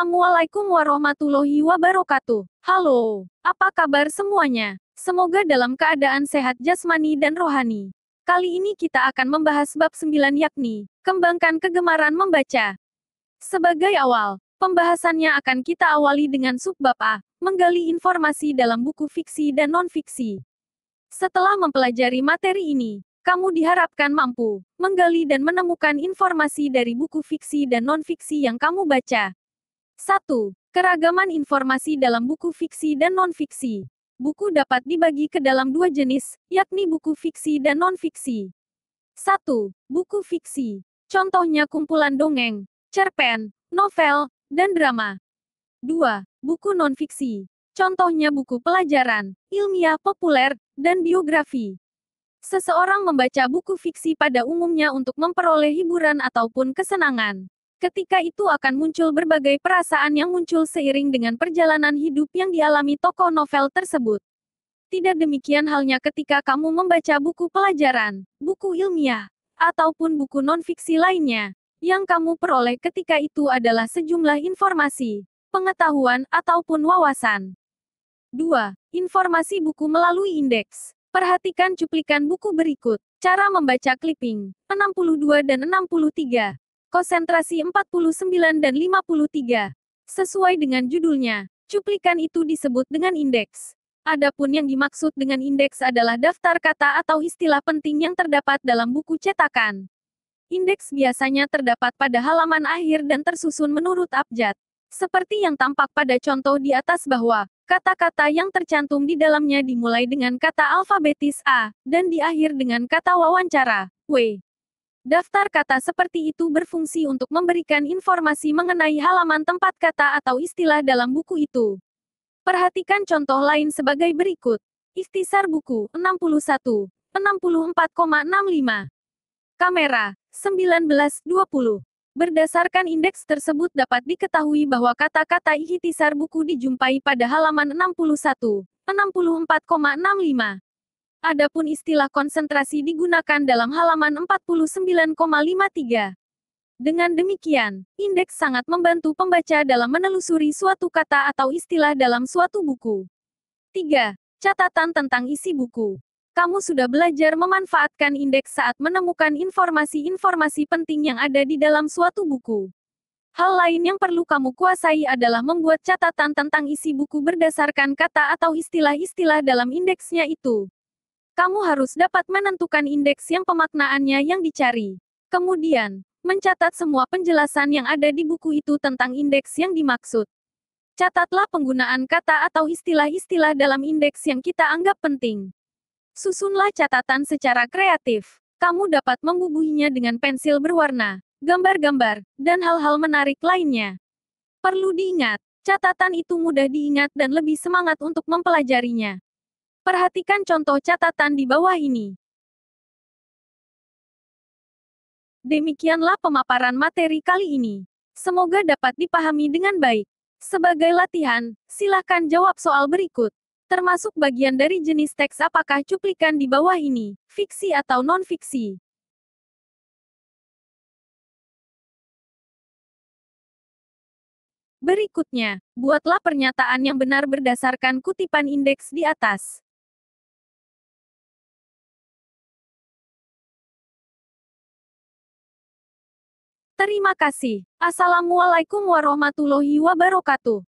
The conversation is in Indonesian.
Assalamualaikum warahmatullahi wabarakatuh. Halo, apa kabar semuanya? Semoga dalam keadaan sehat jasmani dan rohani. Kali ini kita akan membahas bab 9 yakni, kembangkan kegemaran membaca. Sebagai awal, pembahasannya akan kita awali dengan subbab A, menggali informasi dalam buku fiksi dan non-fiksi. Setelah mempelajari materi ini, kamu diharapkan mampu menggali dan menemukan informasi dari buku fiksi dan non-fiksi yang kamu baca. 1. Keragaman informasi dalam buku fiksi dan non-fiksi. Buku dapat dibagi ke dalam dua jenis, yakni buku fiksi dan non-fiksi. 1. Buku fiksi. Contohnya kumpulan dongeng, cerpen, novel, dan drama. 2. Buku non-fiksi. Contohnya buku pelajaran, ilmiah populer, dan biografi. Seseorang membaca buku fiksi pada umumnya untuk memperoleh hiburan ataupun kesenangan. Ketika itu akan muncul berbagai perasaan yang muncul seiring dengan perjalanan hidup yang dialami tokoh novel tersebut. Tidak demikian halnya ketika kamu membaca buku pelajaran, buku ilmiah, ataupun buku non-fiksi lainnya. Yang kamu peroleh ketika itu adalah sejumlah informasi, pengetahuan, ataupun wawasan. 2. Informasi buku melalui indeks. Perhatikan cuplikan buku berikut. Cara membaca clipping, 62 dan 63. Konsentrasi 49 dan 53. Sesuai dengan judulnya, cuplikan itu disebut dengan indeks. Adapun yang dimaksud dengan indeks adalah daftar kata atau istilah penting yang terdapat dalam buku cetakan. Indeks biasanya terdapat pada halaman akhir dan tersusun menurut abjad. Seperti yang tampak pada contoh di atas bahwa, kata-kata yang tercantum di dalamnya dimulai dengan kata alfabetis A, dan diakhir dengan kata wawancara, W. Daftar kata seperti itu berfungsi untuk memberikan informasi mengenai halaman tempat kata atau istilah dalam buku itu. Perhatikan contoh lain sebagai berikut. Ikhtisar buku, 61, 64,65. Kamera, 1920. Berdasarkan indeks tersebut dapat diketahui bahwa kata-kata ikhtisar buku dijumpai pada halaman 61, 64,65. Adapun istilah konsentrasi digunakan dalam halaman 49,53. Dengan demikian, indeks sangat membantu pembaca dalam menelusuri suatu kata atau istilah dalam suatu buku. 3. Catatan tentang isi buku. Kamu sudah belajar memanfaatkan indeks saat menemukan informasi-informasi penting yang ada di dalam suatu buku. Hal lain yang perlu kamu kuasai adalah membuat catatan tentang isi buku berdasarkan kata atau istilah-istilah dalam indeksnya itu. Kamu harus dapat menentukan indeks yang pemaknaannya yang dicari. Kemudian, mencatat semua penjelasan yang ada di buku itu tentang indeks yang dimaksud. Catatlah penggunaan kata atau istilah-istilah dalam indeks yang kita anggap penting. Susunlah catatan secara kreatif. Kamu dapat membubuhinya dengan pensil berwarna, gambar-gambar, dan hal-hal menarik lainnya. Perlu diingat, catatan itu mudah diingat dan lebih semangat untuk mempelajarinya. Perhatikan contoh catatan di bawah ini. Demikianlah pemaparan materi kali ini. Semoga dapat dipahami dengan baik. Sebagai latihan, silakan jawab soal berikut. Termasuk bagian dari jenis teks apakah cuplikan di bawah ini, fiksi atau non-fiksi. Berikutnya, buatlah pernyataan yang benar berdasarkan kutipan indeks di atas. Terima kasih. Assalamualaikum warahmatullahi wabarakatuh.